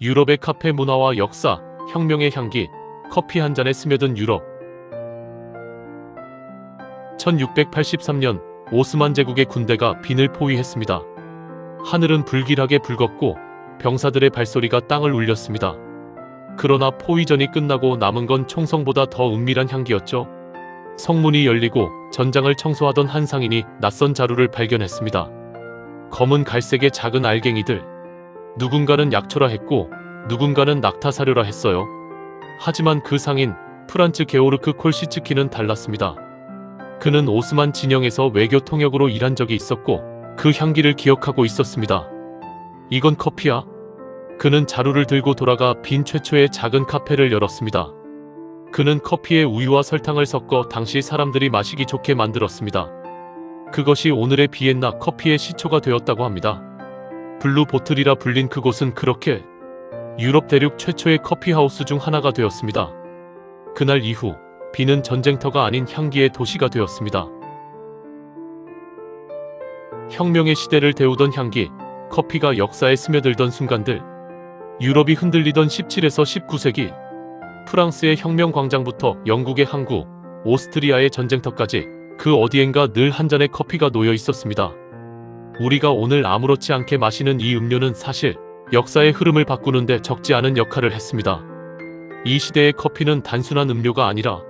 유럽의 카페 문화와 역사, 혁명의 향기, 커피 한 잔에 스며든 유럽. 1683년 오스만 제국의 군대가 빈을 포위했습니다. 하늘은 불길하게 붉었고 병사들의 발소리가 땅을 울렸습니다. 그러나 포위전이 끝나고 남은 건 총성보다 더 은밀한 향기였죠. 성문이 열리고 전장을 청소하던 한 상인이 낯선 자루를 발견했습니다. 검은 갈색의 작은 알갱이들. 누군가는 약초라 했고 누군가는 낙타사료라 했어요. 하지만 그 상인 프란츠 게오르크 콜시츠키는 달랐습니다. 그는 오스만 진영에서 외교 통역으로 일한 적이 있었고 그 향기를 기억하고 있었습니다. 이건 커피야? 그는 자루를 들고 돌아가 빈 최초의 작은 카페를 열었습니다. 그는 커피에 우유와 설탕을 섞어 당시 사람들이 마시기 좋게 만들었습니다. 그것이 오늘의 비엔나 커피의 시초가 되었다고 합니다. 블루 보틀이라 불린 그곳은 그렇게 유럽 대륙 최초의 커피하우스 중 하나가 되었습니다. 그날 이후 비는 전쟁터가 아닌 향기의 도시가 되었습니다. 혁명의 시대를 데우던 향기, 커피가 역사에 스며들던 순간들. 유럽이 흔들리던 17에서 19세기, 프랑스의 혁명 광장부터 영국의 항구, 오스트리아의 전쟁터까지 그 어디엔가 늘 한 잔의 커피가 놓여 있었습니다. 우리가 오늘 아무렇지 않게 마시는 이 음료는 사실 역사의 흐름을 바꾸는데 적지 않은 역할을 했습니다. 이 시대의 커피는 단순한 음료가 아니라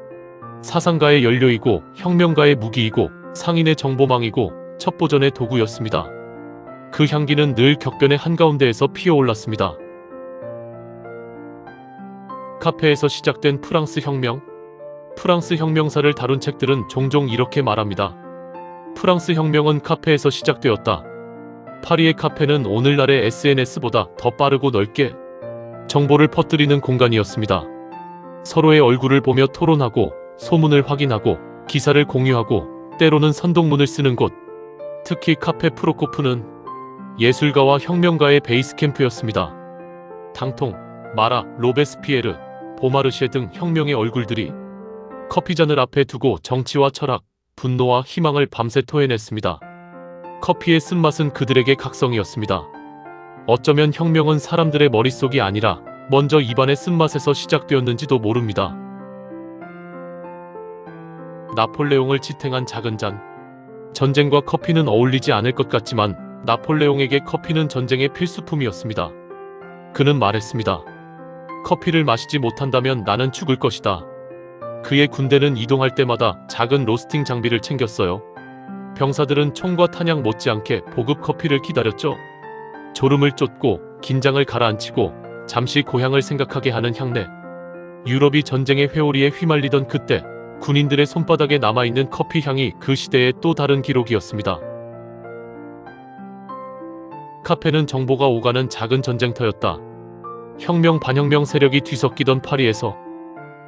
사상가의 연료이고 혁명가의 무기이고 상인의 정보망이고 첩보전의 도구였습니다. 그 향기는 늘 격변의 한가운데에서 피어올랐습니다. 카페에서 시작된 프랑스 혁명. 프랑스 혁명사를 다룬 책들은 종종 이렇게 말합니다. 프랑스 혁명은 카페에서 시작되었다. 파리의 카페는 오늘날의 SNS보다 더 빠르고 넓게 정보를 퍼뜨리는 공간이었습니다. 서로의 얼굴을 보며 토론하고 소문을 확인하고 기사를 공유하고 때로는 선동문을 쓰는 곳. 특히 카페 프로코프는 예술가와 혁명가의 베이스 캠프였습니다. 당통, 마라, 로베스피에르, 보마르쉐 등 혁명의 얼굴들이 커피잔을 앞에 두고 정치와 철학, 분노와 희망을 밤새 토해냈습니다. 커피의 쓴맛은 그들에게 각성이었습니다. 어쩌면 혁명은 사람들의 머릿속이 아니라 먼저 입안의 쓴맛에서 시작되었는지도 모릅니다. 나폴레옹을 지탱한 작은 잔. 전쟁과 커피는 어울리지 않을 것 같지만 나폴레옹에게 커피는 전쟁의 필수품이었습니다. 그는 말했습니다. 커피를 마시지 못한다면 나는 죽을 것이다. 그의 군대는 이동할 때마다 작은 로스팅 장비를 챙겼어요. 병사들은 총과 탄약 못지않게 보급 커피를 기다렸죠. 졸음을 쫓고 긴장을 가라앉히고 잠시 고향을 생각하게 하는 향내. 유럽이 전쟁의 회오리에 휘말리던 그때 군인들의 손바닥에 남아있는 커피 향이 그 시대의 또 다른 기록이었습니다. 카페는 정보가 오가는 작은 전쟁터였다. 혁명 반혁명 세력이 뒤섞이던 파리에서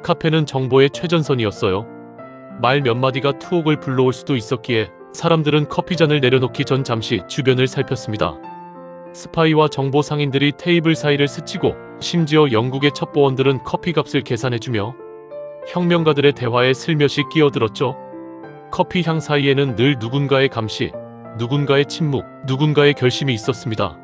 카페는 정보의 최전선이었어요. 말 몇 마디가 투옥을 불러올 수도 있었기에 사람들은 커피잔을 내려놓기 전 잠시 주변을 살폈습니다. 스파이와 정보 상인들이 테이블 사이를 스치고 심지어 영국의 첩보원들은 커피값을 계산해주며 혁명가들의 대화에 슬며시 끼어들었죠. 커피 향 사이에는 늘 누군가의 감시, 누군가의 침묵, 누군가의 결심이 있었습니다.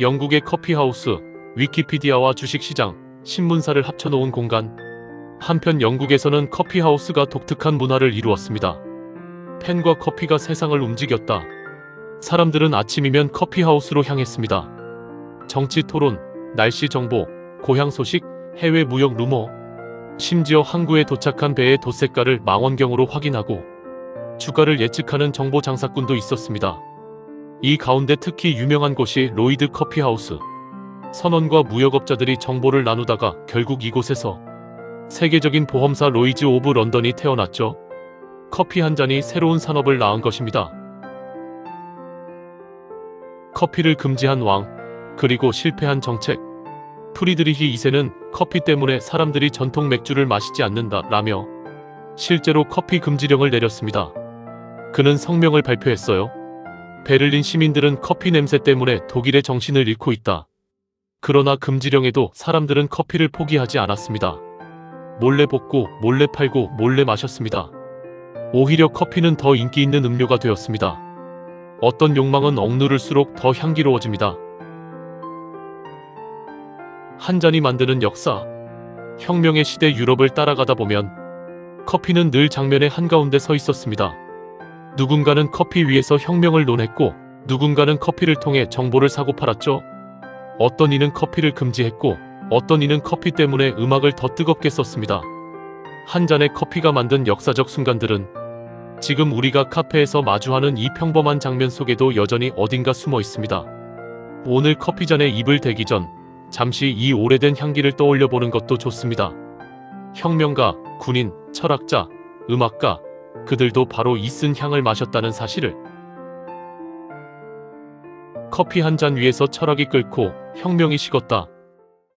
영국의 커피하우스, 위키피디아와 주식시장, 신문사를 합쳐놓은 공간. 한편 영국에서는 커피하우스가 독특한 문화를 이루었습니다. 펜과 커피가 세상을 움직였다. 사람들은 아침이면 커피하우스로 향했습니다. 정치 토론, 날씨 정보, 고향 소식, 해외 무역 루머, 심지어 항구에 도착한 배의 돛색깔을 망원경으로 확인하고 주가를 예측하는 정보 장사꾼도 있었습니다. 이 가운데 특히 유명한 곳이 로이드 커피하우스. 선원과 무역업자들이 정보를 나누다가 결국 이곳에서 세계적인 보험사 로이즈 오브 런던이 태어났죠. 커피 한 잔이 새로운 산업을 낳은 것입니다. 커피를 금지한 왕, 그리고 실패한 정책. 프리드리히 2세는 커피 때문에 사람들이 전통 맥주를 마시지 않는다라며 실제로 커피 금지령을 내렸습니다. 그는 성명을 발표했어요. 베를린 시민들은 커피 냄새 때문에 독일의 정신을 잃고 있다. 그러나 금지령에도 사람들은 커피를 포기하지 않았습니다. 몰래 볶고 몰래 팔고 몰래 마셨습니다. 오히려 커피는 더 인기 있는 음료가 되었습니다. 어떤 욕망은 억누를수록 더 향기로워집니다. 한 잔이 만드는 역사. 혁명의 시대 유럽을 따라가다 보면 커피는 늘 장면의 한가운데 서 있었습니다. 누군가는 커피 위에서 혁명을 논했고 누군가는 커피를 통해 정보를 사고 팔았죠. 어떤 이는 커피를 금지했고 어떤 이는 커피 때문에 음악을 더 뜨겁게 썼습니다. 한 잔의 커피가 만든 역사적 순간들은 지금 우리가 카페에서 마주하는 이 평범한 장면 속에도 여전히 어딘가 숨어 있습니다. 오늘 커피잔에 입을 대기 전 잠시 이 오래된 향기를 떠올려 보는 것도 좋습니다. 혁명가, 군인, 철학자, 음악가, 그들도 바로 이 쓴 향을 마셨다는 사실을. 커피 한 잔 위에서 철학이 끓고 혁명이 식었다.